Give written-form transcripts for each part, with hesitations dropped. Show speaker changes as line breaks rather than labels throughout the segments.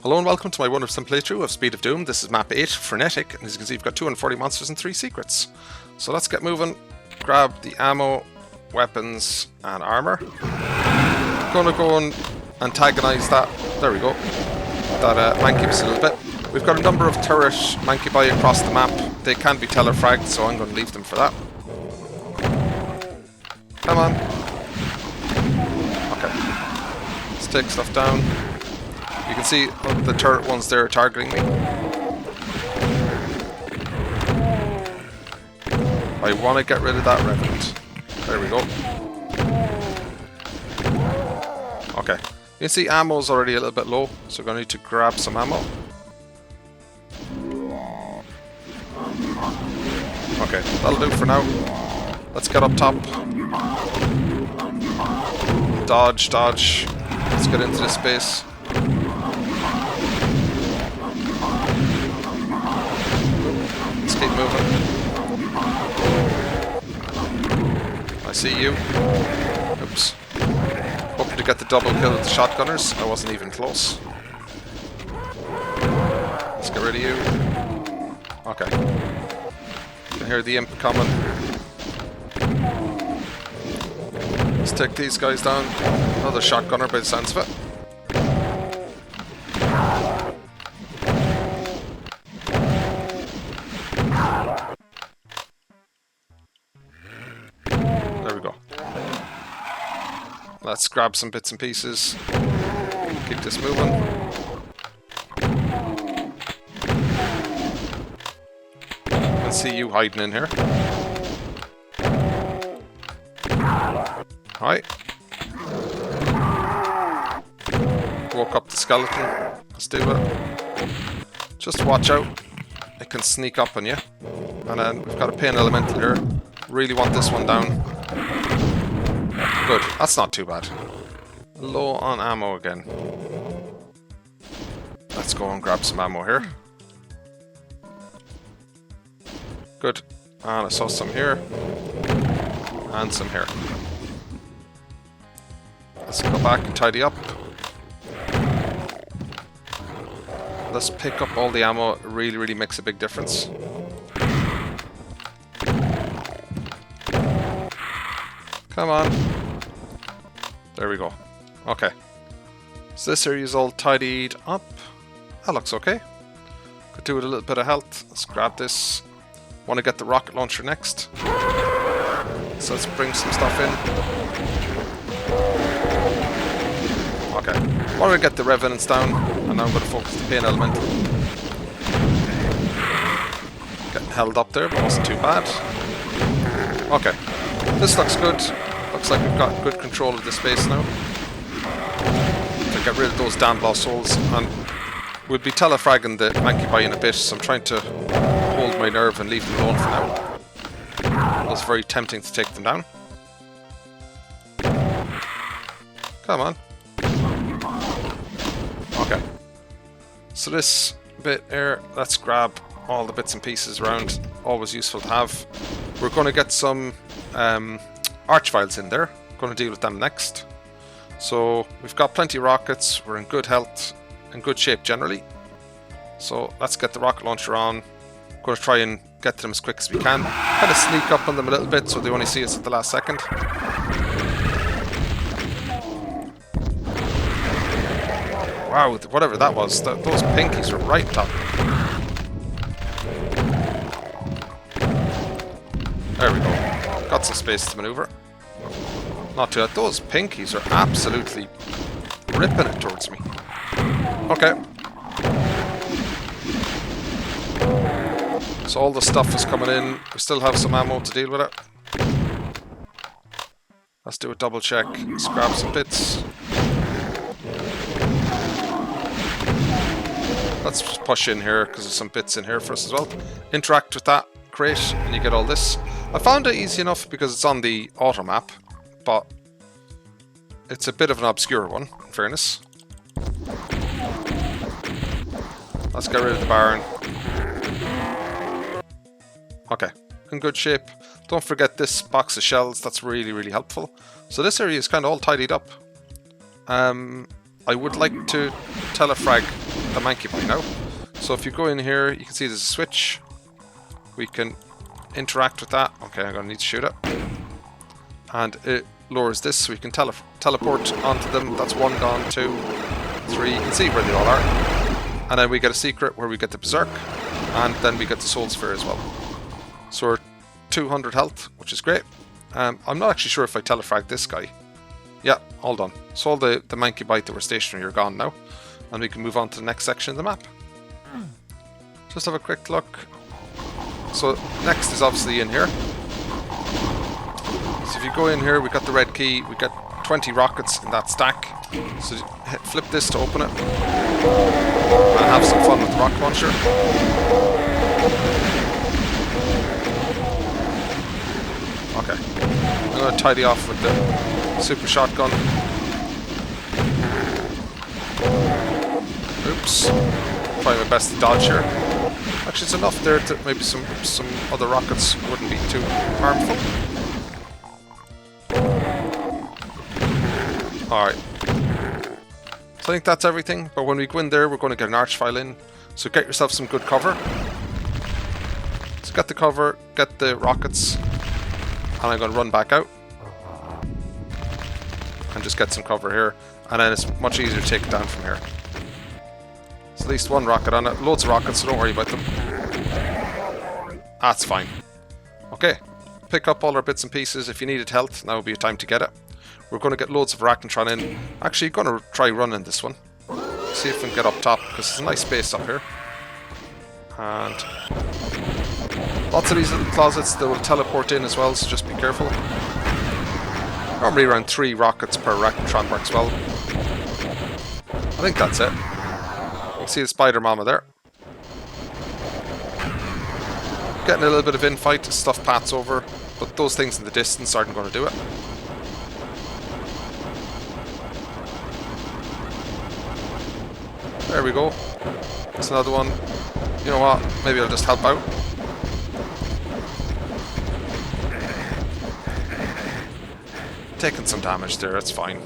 Hello and welcome to my 100% playthrough of Speed of Doom. This is Map 8, Frenetic, and as you can see we've got 240 monsters and 3 secrets. So let's get moving, grab the ammo, weapons and armour. Gonna go and antagonise that, there we go, that mancubus a little bit. We've got a number of turret mancubi across the map. They can be telefragged, so I'm going to leave them for that. Come on. Okay. Let's take stuff down. You can see the turret ones there are targeting me. I want to get rid of that revenant. There we go. Okay. You can see ammo's already a little bit low, so we're going to need to grab some ammo. Okay, that'll do for now. Let's get up top. Dodge, dodge. Let's get into this space. Let's keep moving. I see you. Oops. Hoping to get the double kill with the shotgunners. I wasn't even close. Let's get rid of you. Okay. You can hear the imp coming. Let's take these guys down. Another shotgunner by the sounds of it. There we go. Let's grab some bits and pieces. Keep this moving. I can see you hiding in here. Hi. Woke up the skeleton. Let's deal with it. Just watch out. It can sneak up on you. And then we've got a pain elemental here. Really want this one down. Good. That's not too bad. Low on ammo again. Let's go and grab some ammo here. Good. And I saw some here. And some here. Let's go back and tidy up. Let's pick up all the ammo. It really makes a big difference. Come on. There we go. Okay. So this area is all tidied up. That looks okay. Could do with a little bit of health. Let's grab this. Want to get the rocket launcher next. So let's bring some stuff in. Okay. Want to get the revenants down, and now I'm going to focus the pain elemental. Getting held up there, but wasn't too bad. Okay. This looks good. Looks like we've got good control of the space now. To get rid of those damn lost souls, and we'll be telefragging the mancubi in a bit, so I'm trying to hold my nerve and leave them alone for now. It was very tempting to take them down. Come on. Okay. So this bit here, let's grab all the bits and pieces around. Always useful to have. We're going to get some archviles in there. Going to deal with them next. So we've got plenty of rockets. We're in good health, in good shape generally. So let's get the rocket launcher on. Going to try and get to them as quick as we can. Kind of sneak up on them a little bit so they only see us at the last second. Wow, whatever that was, those pinkies are right top. There we go. Got some space to maneuver. Not too bad. Those pinkies are absolutely ripping it towards me. Okay. So all the stuff is coming in. We still have some ammo to deal with it. Let's do a double check. Let's grab some bits. Let's just push in here because there's some bits in here for us as well. Interact with that crate and you get all this. I found it easy enough because it's on the auto map, but it's a bit of an obscure one, in fairness. Let's get rid of the barn. Okay, in good shape. Don't forget this box of shells, that's really helpful. So this area is kind of all tidied up. I would like to telefrag the Mancubi now. So if you go in here, you can see there's a switch. We can interact with that. Okay, I'm going to need to shoot it. And it lowers this so we can teleport onto them. That's 1 gone, 2, 3. You can see where they all are. And then we get a secret where we get the Berserk. And then we get the Soul Sphere as well. So we're 200 health, which is great. I'm not actually sure if I telefrag this guy. Yeah, all done. So all the Mancubi that were stationary are gone now. And we can move on to the next section of the map. Just have a quick look. So next is obviously in here. So if you go in here, we got the red key. We got 20 rockets in that stack. So flip this to open it. And have some fun with the rocket launcher. Okay. I'm going to tidy off with the super shotgun. Oops. Try my best to dodge here. Actually, it's enough there that maybe some other rockets wouldn't be too harmful. Alright. So I think that's everything, but when we go in there, we're going to get an arch file in. So get yourself some good cover. So get the cover, get the rockets, and I'm going to run back out. And just get some cover here, and then it's much easier to take it down from here. There's at least one rocket on it. Loads of rockets, so don't worry about them. That's fine. Okay, pick up all our bits and pieces. If you needed health, now would be a time to get it. We're going to get loads of Arachnotron in. Actually, going to try running this one. See if we can get up top, because it's a nice space up here. And lots of these little closets that will teleport in as well, so just be careful. Normally around 3 rockets per Arachnotron works well. I think that's it. You can see the spider mama there. Getting a little bit of infight as stuff pats over, but those things in the distance aren't going to do it. There we go. That's another one. You know what? Maybe I'll just help out. Taking some damage there, that's fine.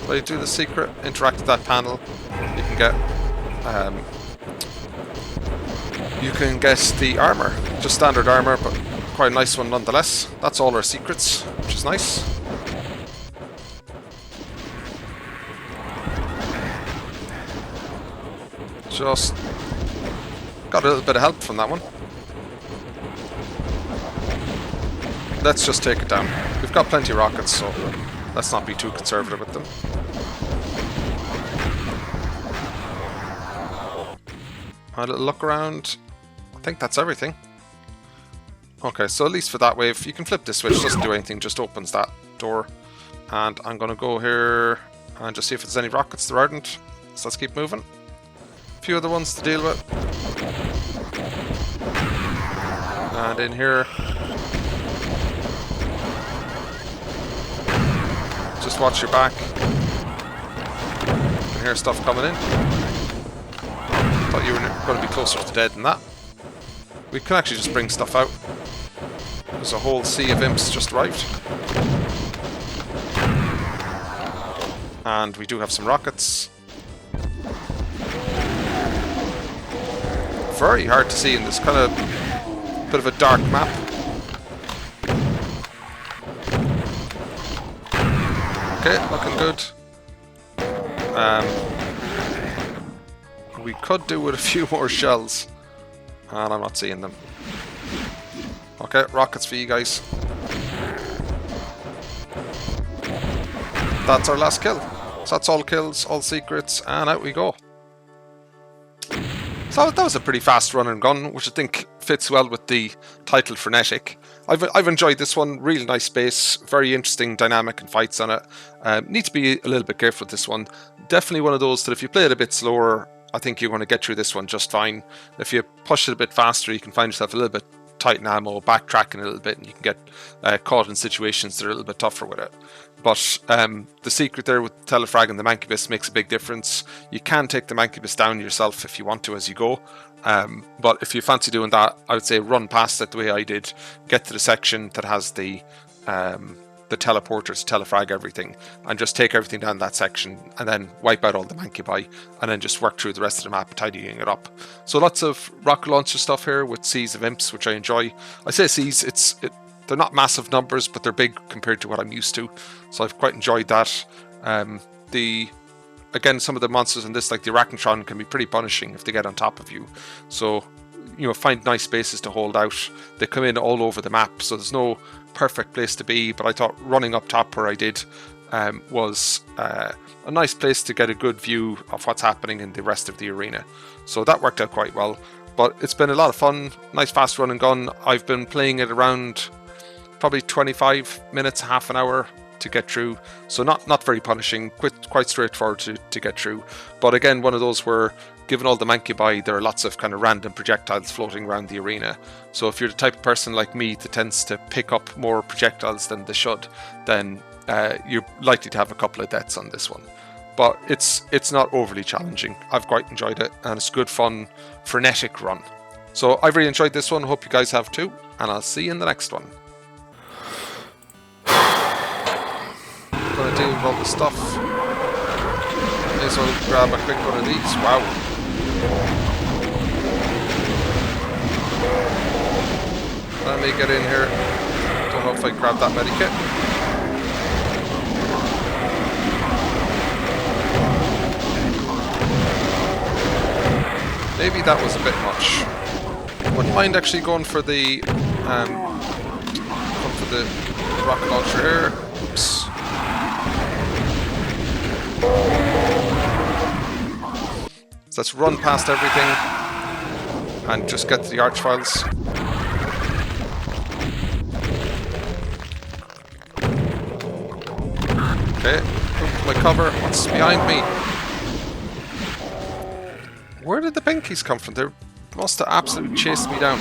But you do the secret, interact with that panel, you can get the armor. Just standard armor, but quite a nice one nonetheless. That's all our secrets, which is nice. Just got a little bit of help from that one. Let's just take it down. We've got plenty of rockets, so let's not be too conservative with them. A little look around. I think that's everything. Okay, so at least for that wave, you can flip this switch, doesn't do anything, just opens that door. And I'm going to go here and just see if there's any rockets. There aren't, so let's keep moving. A few other ones to deal with. And in here, just watch your back. You can hear stuff coming in. Thought you were going to be closer to dead than that. We can actually just bring stuff out. There's a whole sea of imps just arrived. And we do have some rockets. Very hard to see in this kind of bit of a dark map. Okay, looking good. We could do with a few more shells. And I'm not seeing them. Okay, rockets for you guys. That's our last kill. So that's all kills, all secrets, and out we go. So that was a pretty fast run and gun, which I think fits well with the title Frenetic. I've enjoyed this one, really nice space, very interesting dynamic and fights on it. Need to be a little bit careful with this one. Definitely one of those that if you play it a bit slower, I think you're going to get through this one just fine. If you push it a bit faster, you can find yourself a little bit tight in ammo, backtracking a little bit, and you can get caught in situations that are a little bit tougher with it. But the secret there with Telefrag and the Mancubus makes a big difference. You can take the Mancubus down yourself if you want to as you go. But if you fancy doing that, I would say run past it the way I did. Get to the section that has the the teleporter to telefrag everything and just take everything down that section and then wipe out all the mancubi and then just work through the rest of the map tidying it up. So lots of rocket launcher stuff here with seas of imps, which I enjoy. I say seas, they're not massive numbers, but they're big compared to what I'm used to, so I've quite enjoyed that. Again, some of the monsters in this, like the Arachnotron, can be pretty punishing if they get on top of you. So, you know, find nice spaces to hold out. They come in all over the map, so there's no perfect place to be, but I thought running up top where I did was a nice place to get a good view of what's happening in the rest of the arena. So that worked out quite well. But it's been a lot of fun, nice fast run and gun. I've been playing it around probably 25 minutes, half an hour to get through, so not very punishing, quite straightforward to get through. But again, one of those where, given all the mancubi, there are lots of kind of random projectiles floating around the arena. So if you're the type of person like me that tends to pick up more projectiles than they should, then you're likely to have a couple of deaths on this one. But it's not overly challenging. I've quite enjoyed it, and it's a good, fun, frenetic run. So I've really enjoyed this one. Hope you guys have too, and I'll see you in the next one. Gonna deal with all the stuff. May as well grab a quick one of these. Wow. Let me get in here. Don't know if I grabbed that medikit. Maybe that was a bit much. Wouldn't mind actually going for the rocket launcher here. Oops. So let's run past everything and just get to the arch files. Okay, look my cover. What's behind me? Where did the pinkies come from? They must have absolutely chased me down.